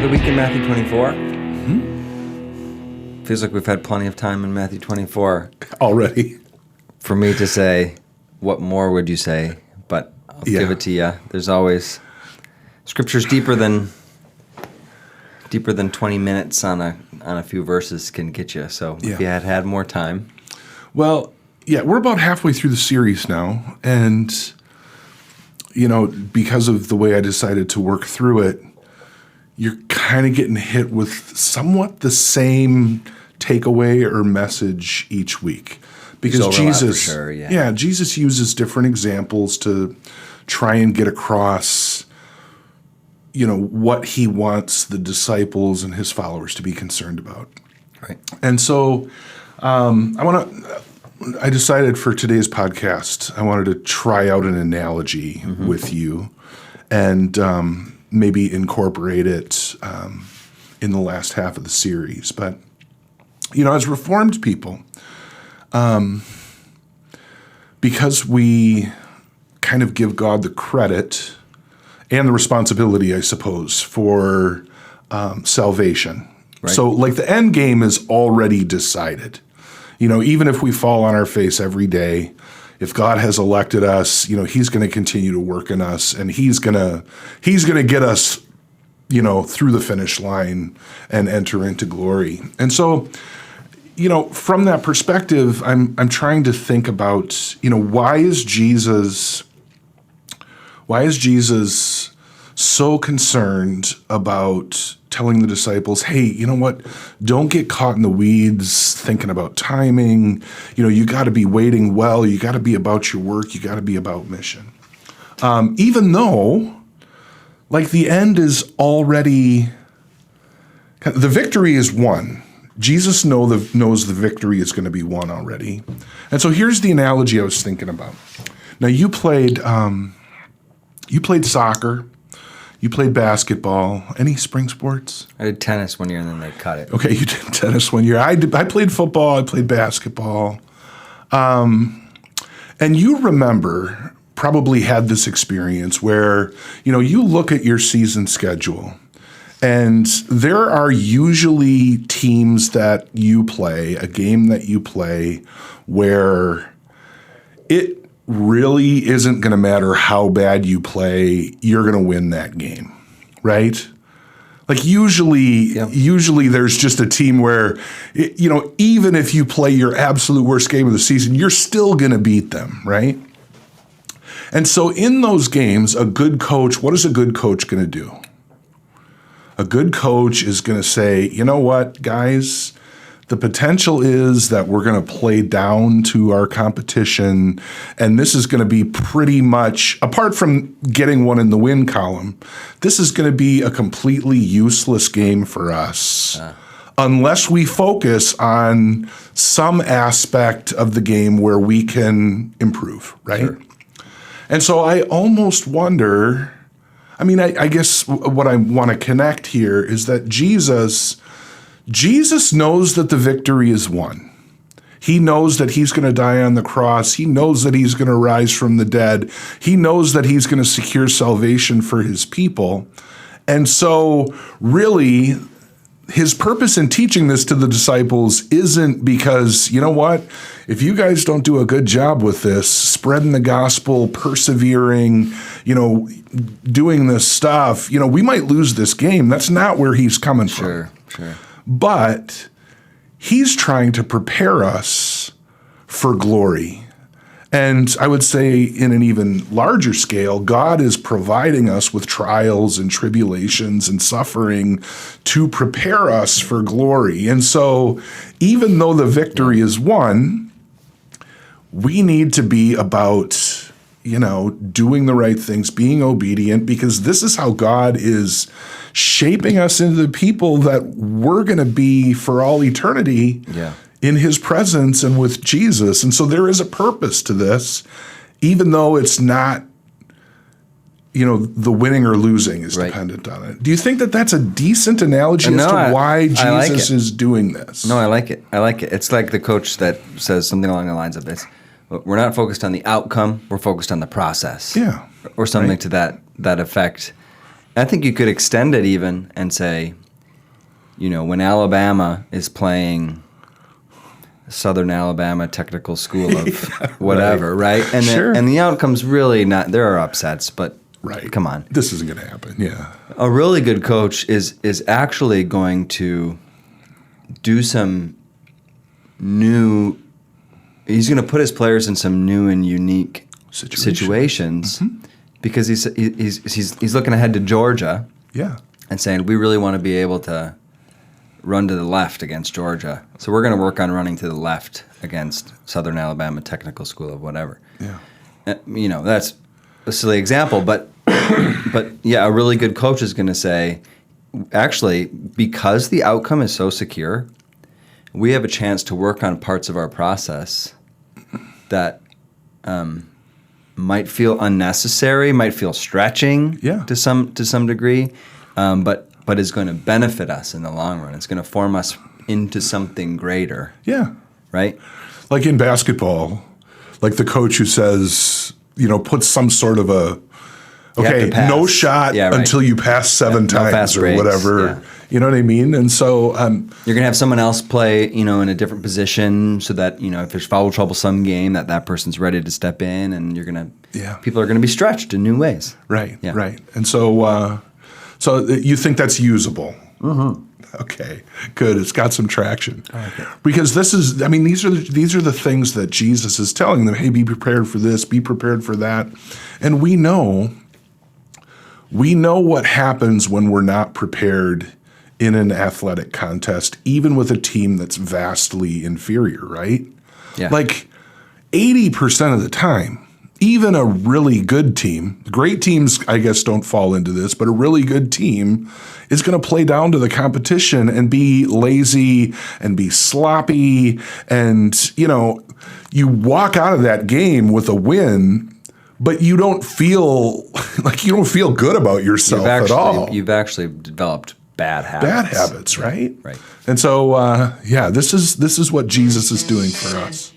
another week in Matthew 24. Feels like we've had plenty of time in Matthew 24 already for me to say, what more would you say? But I'll give it to you. There's always Scripture's deeper than 20 minutes on a few verses can get you. So if you had more time. Well, we're about halfway through the series now, and because of the way I decided to work through it, you're kind of getting hit with somewhat the same takeaway or message each week. Because Jesus, Jesus uses different examples to try and get across, what he wants the disciples and his followers to be concerned about. Right. And so I decided for today's podcast, I wanted to try out an analogy with you and maybe incorporate it in the last half of the series. But, as Reformed people, because we kind of give God the credit and the responsibility, I suppose, for salvation. Right. So, the end game is already decided. Even if we fall on our face every day, if God has elected us, he's going to continue to work in us, and he's going to get us, through the finish line and enter into glory. And so, from that perspective, I'm trying to think about, why is Jesus so concerned about telling the disciples, hey, you know what? Don't get caught in the weeds thinking about timing. You got to be waiting well. You got to be about your work. You got to be about mission. Even though, the end is already, the victory is won. Jesus knows the victory is going to be won already. And so here's the analogy I was thinking about. Now, you played soccer. You played basketball. Any spring sports? I did tennis one year and then they cut it. Okay, you did tennis one year. I played football. I played basketball. And you probably had this experience where, you look at your season schedule and there are usually teams that you play, a game that you play where it really isn't going to matter how bad you play, you're going to win that game, right? Usually there's just a team where, even if you play your absolute worst game of the season, you're still going to beat them, right? And so in those games, what is a good coach going to do? A good coach is going to say, you know what, guys? The potential is that we're going to play down to our competition, and this is going to be pretty much, apart from getting one in the win column, this is going to be a completely useless game for us unless we focus on some aspect of the game where we can improve, right? Sure. And so I almost wonder, I guess what I want to connect here is that Jesus knows that the victory is won. He knows that he's going to die on the cross. He knows that he's going to rise from the dead. He knows that he's going to secure salvation for his people. And so really, his purpose in teaching this to the disciples isn't because, you know what, if you guys don't do a good job with this, spreading the gospel, persevering, doing this stuff, we might lose this game. That's not where he's coming from. Sure. But he's trying to prepare us for glory. And I would say in an even larger scale, God is providing us with trials and tribulations and suffering to prepare us for glory. And so even though the victory is won, we need to be about, doing the right things, being obedient, because this is how God is shaping us into the people that we're going to be for all eternity in his presence and with Jesus. And so there is a purpose to this, even though it's not, the winning or losing is dependent on it. Do you think that that's a decent analogy as to why Jesus is doing this? No, I like it. It's like the coach that says something along the lines of this. We're not focused on the outcome. We're focused on the process. Yeah. Or something to that effect. I think you could extend it even and say, when Alabama is playing Southern Alabama Technical School of whatever, right? And Sure. and the outcome's really not. There are upsets, but come on, This isn't going to happen. Yeah. a really good coach is actually going to do some new. He's going to put his players in some new and unique situations because he's looking ahead to Georgia. Yeah. And saying, we really want to be able to run to the left against Georgia. So we're going to work on running to the left against Southern Alabama Technical School of whatever. Yeah. That's a silly example, but yeah, a really good coach is going to say, actually, because the outcome is so secure, we have a chance to work on parts of our process that might feel unnecessary, might feel stretching to some degree, but is going to benefit us in the long run. It's going to form us into something greater. Yeah. Right? Like in basketball, like the coach who says, puts some sort of no shot until you pass 7 times fast or breaks, whatever. Yeah. You know what I mean? And so you're going to have someone else play, in a different position so that, if there's foul trouble some game, that person's ready to step in, and people are going to be stretched in new ways. Right, Yeah. right. And so you think that's usable? Mm-hmm. Okay, good. It's got some traction. Okay. Because these are the things that Jesus is telling them. Hey, be prepared for this. Be prepared for that. And we know what happens when we're not prepared in an athletic contest, even with a team that's vastly inferior, right? Yeah. Like 80% of the time, even a really good team, great teams, I guess, don't fall into this, but a really good team is going to play down to the competition and be lazy and be sloppy. And, you walk out of that game with a win, but you don't feel good about yourself at all. You've actually developed bad habits. Bad habits, right? Right. And so, this is what Jesus is doing for us.